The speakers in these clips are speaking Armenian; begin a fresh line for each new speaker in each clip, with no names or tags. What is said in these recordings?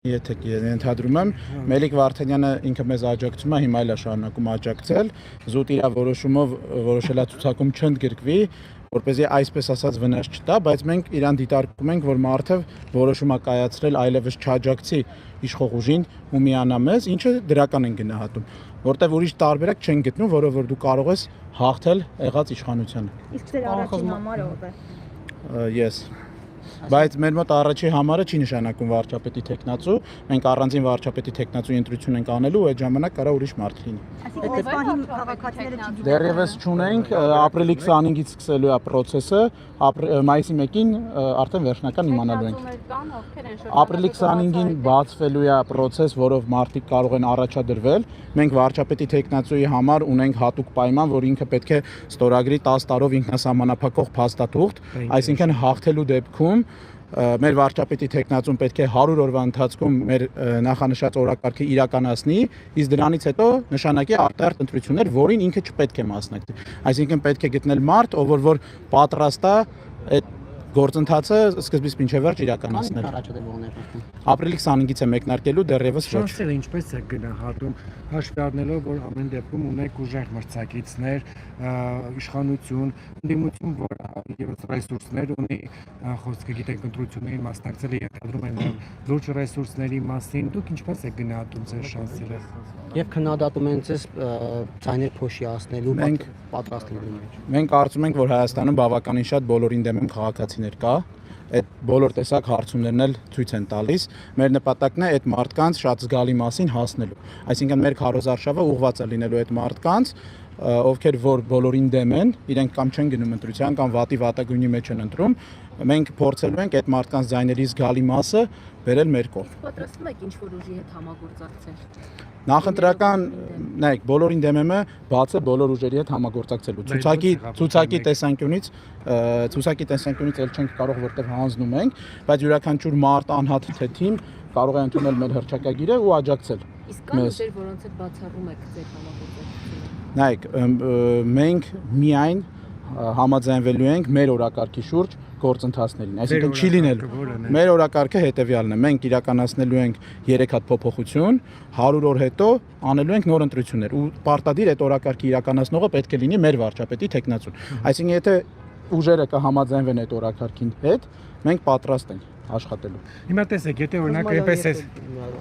Եթե ենթադրում եմ, Մելիք Վարդանյանը ինքը մեզ աջակցում է, հիմա էլ է շարունակում աջակցել, զուտ իր որոշումով որոշել է ցուցակում չընդգրկվի, որպեսզի այսպես ասած վնաս չտա, բայց մենք իրան դիտարկում ենք, որ մարդը որոշում է կայացրել այլևս չաջակցի իշխող ուժին ու միանա մեզ, ինչը դրական են գնահատում, որտեղ ուրիշ տարբերակ չեն գտնում, որով որ դու կարող ես հաղթել եղած իշխանությանը։
Իսկ ձեր առաջին համարը ով է։
Ես Բայց մեր մոտ առաջի համարը չի նշանակում վարչապետի տեխնացու, մենք առանձին վարչապետի տեխնացու ընտրություն ենք անելու, այդ ժամանակ կարա ուրիշ մարդ լինի։
Այսինքն այս պահին քաղաքացիները չգիտեն։
Դեռևս չունենք, ապրիլի 25-ից սկսելու է process-ը, մայիսի 1-ին արդեն վերջնական իմանալու ենք։ Ապրիլի 25-ին բացվելու է process, որով մարդիկ կարող են առաջադրվել։ Մենք վարչապետի տեխնացուի համար ունենք հատուկ պայման, որ ինքը պետք է ստորագրի 10 տարով ինքնասահմանափակող փաստաթուղթ, այսինքն հաղթելու դեպքում մեր վարչապետի տեխնացուն պետք է 100 օրվա ընթացքում մեր նախանշած օրակարգը իրականացնի, իսկ դրանից հետո նշանակի արտահերթ ընտրություններ, որին ինքը չպետք է մասնակցի։ Այսինքն պետք է գտնել մարդ, ով որ պատրաստ է այդ գործընթացը սկզբից մինչև վերջ իրականացնել։ Ապրիլի 25-ից է մեկնարկելու, դեռևս ոչ։
Շանսերը ինչպես է գնահատում, հաշվի առնելով, որ ամեն դեպքում ունեք ուժեղ մրցակիցներ, իշխանություն, ընդդիմություն, որ ևս ռեսուրսներ ունի, խոսքը գիտեք ընտրություններին մասնակցել է, ենթադրում եմ լուրջ ռեսուրսների մասին, դուք ինչպես եք գնահատում ձեր շանսերը։
Եվ քննադատում են ձեզ ձայներ փոշիացնելու պատրաստ լինելու։
Մենք կարծում ենք, որ Հայաստանում բավականին շատ բոլորին դեմ քաղաքացիներ կա, այդ բոլոր տեսակ հարցումներն էլ ցույց են տալիս։ Մեր նպատակն է այդ մարդկանց շատ զգալի մասին հասնելու։ Այսինքն մեր քարոզարշավը ուղղված է լինելու այդ մարդկանց, ովքեր որ բոլորին դեմ են, իրենք կամ չեն գնում ընտրության կամ վատի վատագույնի մեջ են ընտրում, մենք փորձելու ենք այդ մարդկանց ձայների զգալի մասը բերել մեր կողմ։
Պատրաստվում եք ինչ-որ ուժի հետ համագործակցել։
Նախընտրական, նայեք, բոլորին դեմ եմ բաց է բոլոր ուժերի հետ համագործակցելու։ Ցուցակի տեսանկյունից էլ չենք կարող, որտեղ հանձնում ենք, բայց յուրաքանչյուր մարդ անհատ թե թիմ կարող է ընդունել մեր հռչակագիրը ու աջակցել։
Իսկ կան ուժեր, որոնց հետ բացառում եք ձեր համագործակցությունը։
Նայեք, մենք միայն համաձայնվելու ենք մեր օրակարգի շուրջ գործընթացներին, այսինքն չի լինելու։ Մեր օրակարգը հետևյալն է, մենք իրականացնելու ենք 3 հատ փոփոխություն, 100 օր հետո անելու ենք նոր ընտրություններ ու պարտադիր այդ օրակարգի իրականացնողը պետք է լինի մեր վարչապետի տեխնացուն։ Այսինքն եթե ուժերը կհամաձայնվեն այդ օրակարգին հետ, մենք պատրաստ ենք աշխատելու։
Հիմա տեսեք, եթե օրինակ այնպես է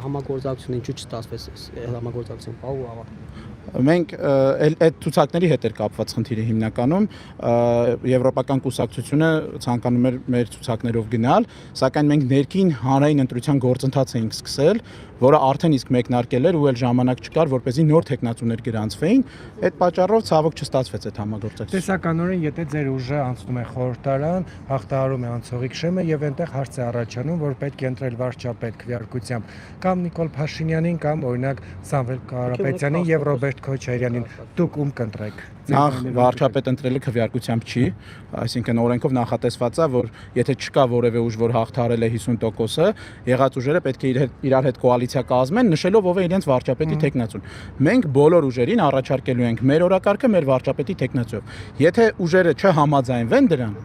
համագործակցությունը ինչու չստացվեց համագործակցություն պահու ավարտել։
Մենք այդ ցուցակների հետ էր կապված խնդիրը հիմնականում եվրոպական կուսակցությունը ցանկանում էր մեր ցուցակներով գնալ, սակայն մենք ներքին հանրային ընտրության գործընթաց էինք սկսել, որը արդեն իսկ մեկնարկել էր ու էլ ժամանակ չկար, որպեսզի նոր տեխնացուներ գրանցվեին, այդ պատճառով ցավոք չստացվեց այդ համագործակցությունը։
Տեսականորեն, եթե ձեր ուժը անցնում է խորհրդարան, հաղթահարում է անցողիկ շեմը եւ այնտեղ հարց է առաջանում, որ պետք է ընտրել վարչապետ քվեարկությամբ կամ Նիկոլ Փաշինյանին կամ օրինակ Սամվել Կարապետյանին եւ Ռոբերտ Քոչարյանին, դուք ում կընտրեք։
Նախ վարչապետ ընտրելը քվեարկությամբ չի, այսինքն օրենքով նախատեսված է, որ եթե չկա որևէ ուժ, որ հաղթահարել է 50%-ը, եղած ուժերը պետք է իրար հետ կոալիցիա կազմեն, նշելով ով է իրենց վարչապետի տեխնացուն։ Մենք բոլոր ուժերին առաջարկելու ենք մեր օրակարգը մեր վարչապետի տեխնացուով։ Եթե ուժերը չհամաձայնվեն դրան,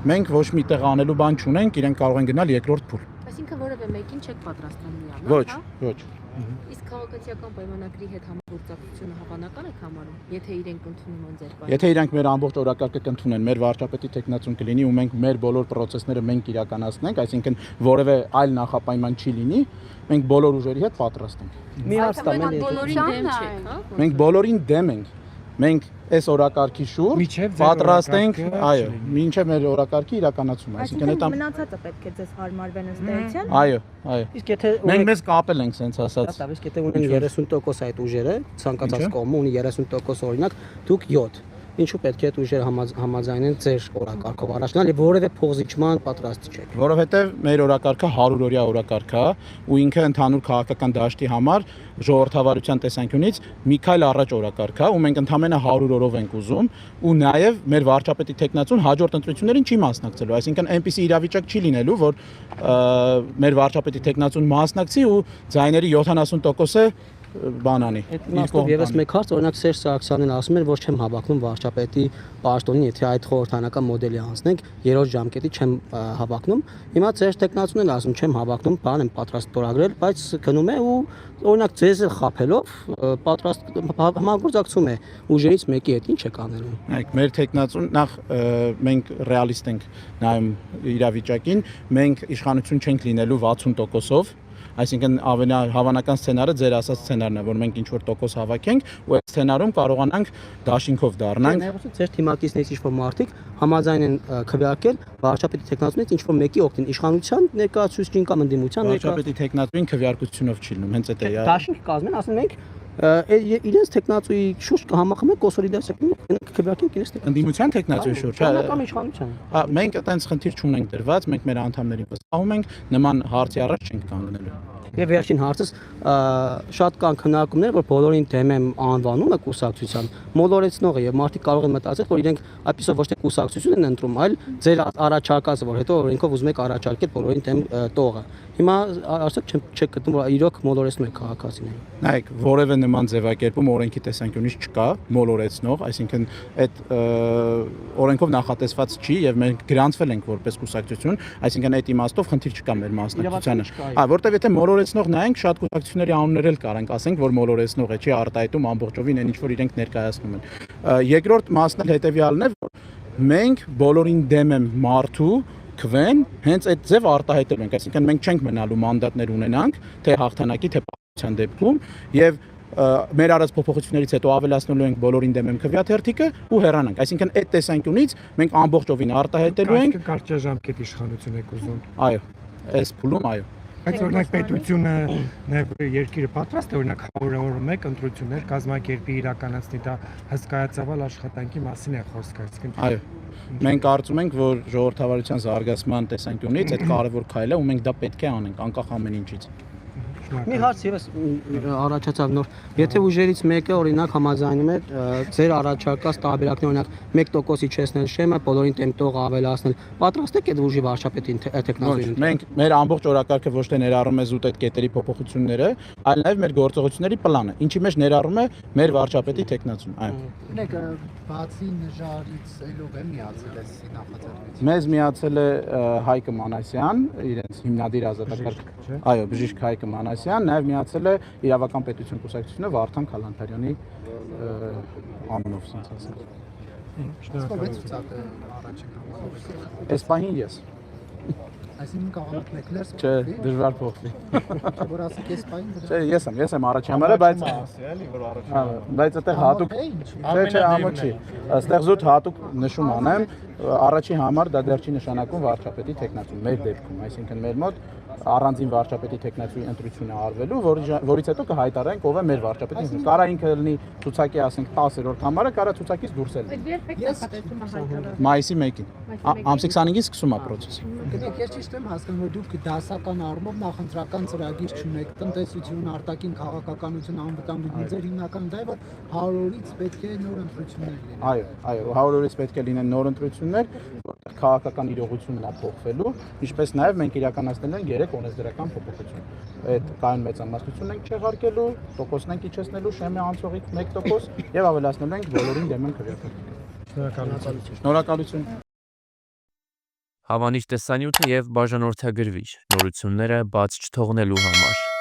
մենք ոչ մի տեղ անելու բան չունենք, իրենք կարող են գնալ երկրորդ փուլ։
Այսինքն որևէ մեկին չեք պատրաստվում միանալ,
Ոչ, ոչ։
Իսկ քաղաքացիական պայմանագրի հետ համագործակցությունը հավանական եք համարում, եթե իրենք ընդունում են ձեր պայմանագրը։
Եթե իրենք մեր ամբողջ օրակարգը կընդունեն, մեր վարչապետի տեխնացուն կլինի ու մենք մեր բոլոր process-ները մենք իրականացնենք, այսինքն որևէ այլ նախապայման չի լինի, մենք բոլոր ուժերի հետ պատրաստ ենք։
Բոլորին դեմ չեք, հա։
Մենք բոլորին դեմ ենք։ Մենք այս օրակարգի շուրջ պատրաստ ենք, այո, մինչև մեր օրակարգի իրականացումը, այսինքն այդ
մնացածը պետք է ձեզ հարմարվեն ըստ էության։
Այո, այո։
Իսկ եթե
մենք մեզ կապել ենք sense ասած։
Իսկ եթե ունեն 30% այդ ուժերը, ցանկացած կողմը ունի 30% օրինակ, դուք 7 Ինչու պետք է այդ ուժերը համաձայնեն ձեր օրակարգով առաջնալ եւ որևէ փոխզիջման պատրաստ չեք։
Որովհետեւ մեր օրակարգը 100-օրյա օրակարգ է ու ինքը ընդհանուր քաղաքական դաշտի համար ժողովրդավարության տեսանկյունից մի քայլ առաջ օրակարգ է ու մենք ընդամենը 100 օրով ենք ուզում ու նաեւ մեր վարչապետի տեխնացուն հաջորդ ընտրություններին չի մասնակցելու, այսինքն այնպիսի իրավիճակ չի լինելու, որ մեր վարչապետի տեխնացուն մասնակցի ու ձայների 70%-ը բանանի։
Այդ իմաստով եւս մեկ հարց, օրինակ Սերժ Սարգսյանն ասում էր, որ չեմ հավակնում վարչապետի պաշտոնին, եթե այդ խորհրդանական մոդելի անցնենք, երրորդ ժամկետի չեմ հավակնում։ Հիմա Սերժ Տեխնացուն էլ ասում չեմ հավակնում, բան եմ պատրաստ ստորագրել, բայց գնում է ու օրինակ ձեզ էլ խափելով պատրաստ համագործակցում է ուժերից մեկի հետ, ինչ է կանելու։
Այք մեր տեխնացուն նախ մենք ռեալիստ ենք նայում իրավիճակին, մենք իշխանություն չենք լինելու 60%-ով, այսինքն ավելի հավանական սցենարը ձեր ասած սցենարն է, որ մենք ինչ որ տոկոս հավաքենք ու այդ սցենարում կարողանանք դաշինքով դառնանք։
Ներողություն, ձեր թիմակիցներից ինչ-որ մարդիկ համաձայն են քվեարկել վարչապետի տեխնացուից ինչ-որ մեկի օգտին իշխանության ներկայացուցիչին կամ ընդդիմության
Վարչապետի տեխնացուին քվեարկությունով չի լինում, հենց այդ է։
Դաշինք կազմեն, ասեն մենք իրենց տեխնացուի շուրջ կհամախմբենք կոնսոլիդացիա քվեարկենք իրենց տեխնացուի։
Ընդդիմության տեխնացուի շուրջ։
Կամ իշխանության։
Մենք այտենց խնդիր չունենք դրված, մենք մեր անդամներին վստահում ենք, նման հարցի առաջ չենք կանգնելու։
Եվ վերջին հարցս շատ կան քննարկումներ, որ բոլորին դեմ եմ անվանումը կուսակցության մոլորեցնողը եւ մարդիկ կարող են մտածել, որ իրենք այդպեսով ոչ թե կուսակցություն են ընտրում, այլ ձեր առաջարկածը, որ հետո օրենքով ուզում եք առաջարկել բոլորին դեմ տողը։ Հիմա արդյոք չեք գտնում, որ իրոք մոլորեցնում եք քաղաքացիներին։
Նայեք, որևէ նման ձևակերպում օրենքի տեսանկյունից չկա մոլորեցնող, այսինքն այդ օրենքով նախատեսված չի եւ մենք գրանցվել ենք որպես կուսակցություն, այսինքն այդ իմաստով խնդիր չկա մեր մասնակցությանը։ Որտեվ եթե մոլորեցնող նայենք, շատ կուսակցությունների անուններ էլ կարանք ասենք, որ մոլորեցնող է, չի արտահայտում ամբողջովին այն ինչ որ իրենք ներկայացնում են։ Երկրորդ մասն էլ հետեւյալն է, որ մենք բոլորին դեմ եմ մարդու քվեն հենց այդ ձև արտահայտել ենք, այսինքն մենք չենք մնալու մանդատներ ունենանք, թե հաղթանակի, թե պարտության դեպքում եւ մեր արած փոփոխություններից հետո ավելացնելու ենք բոլորին դեմ եմ քվեաթերթիկը ու հեռանանք, այսինքն այդ տեսանկյունից մենք ամբողջովին արտահայտելու ենք
կարճաժամկետ իշխանություն եք ուզում։
Այո, այս փուլում այո։
Բայց օրինակ պետությունը նաև երկիրը պատրաստ է օրինակ 100-1 ընտրություններ կազմակերպի իրականացնի, դա հսկայածավալ աշխատանքի մասին է խոսքը, այսինքն
այո։ Մենք կարծում ենք, որ ժողովրդավարության զարգացման տեսանկյունից այդ կարևոր քայլ է ու մենք դա պետք է անենք, անկախ ամեն ինչից։
Մի հարց եւս առաջացավ նոր։ Եթե ուժերից մեկը օրինակ համաձայնում է ձեր առաջարկած տարբերակն օրինակ 1% իջեցնել շեմը, բոլորին տեմտող ավելացնել, պատրաստ եք այդ ուժի վարչապետին տեխնացուին։
Մենք մեր ամբողջ օրակարգը ոչ թե ներառում է զուտ այդ կետերի փոփոխությունները, այլ նաև մեր գործողությունների պլանը, ինչի մեջ ներառում է մեր վարչապետի տեխնացուն։ Այո։
Ունեք բացի նժարից ելով է միացել այս նախաձեռնությունը։
Մեզ միացել է Հայկ Մանասյան, իրենց հիմնադիր ազատակարգ, այո, բժիշկ Հայկ Մանասյան, նաև միացել է Իրավական պետություն կուսակցությունը Վարդան Քալանթարյանի անունով, ասենք ասած։
Շնորհակալ ցուցակը առաջին համարը։
Այս պահին ես։
Այսինքն կարող եք մեկներ
Չէ, դժվար փոխվի։
որ ասեք այս պայն դրա։
Չէ, ես եմ առաջի համարը, բայց բայց այդտեղ հատուկ չէ, ամոթ չի։ Այստեղ զուտ հատուկ նշում անեմ, առաջի համար դա դեռ չի նշանակում վարչապետի տեխնացու մեր դեպքում, այսինքն մեր մոտ առանձին վարչապետի տեխնացուի ընտրությունը արվելու, որից հետո կհայտարարենք ով է մեր վարչապետի։ Կարա ինքը լինի ցուցակի, ասենք 10-րդ համարը, կարա ցուցակից դուրս էլ։ Մայիսի 1-ին։ Ամսի 25-ից սկսում է process-ը։
Գիտեք, ես ճիշտ եմ հասկանում, որ դուք դասական առումով նախընտրական ծրագիր չունեք, տնտեսություն, արտաքին քաղաքականություն, անվտանգություն, ձեր հիմնական դա է, որ 100-ից պետք է նոր ընտրություններ լինեն։
Այո, 100-ից պետք է լինեն նոր ընտրություններ, որտեղ քաղաքական իրողությունն է փոխվելու, ինչպես նաև մենք իրականացնել ենք 3 օրենսդրական փոփոխություն։ Այդ կայուն մեծամասնությունն ենք չեղարկելու, տոկոսն ենք իջեցնելու շեմի անցողիկ 1% եւ ավելացնելու ենք բոլորին դեմ են քվեարկել։ Շնորհակալություն։
Հավանիչ տեսանյութը եւ բաժանորդագրվիչ նորությունները բաց չթողնելու համար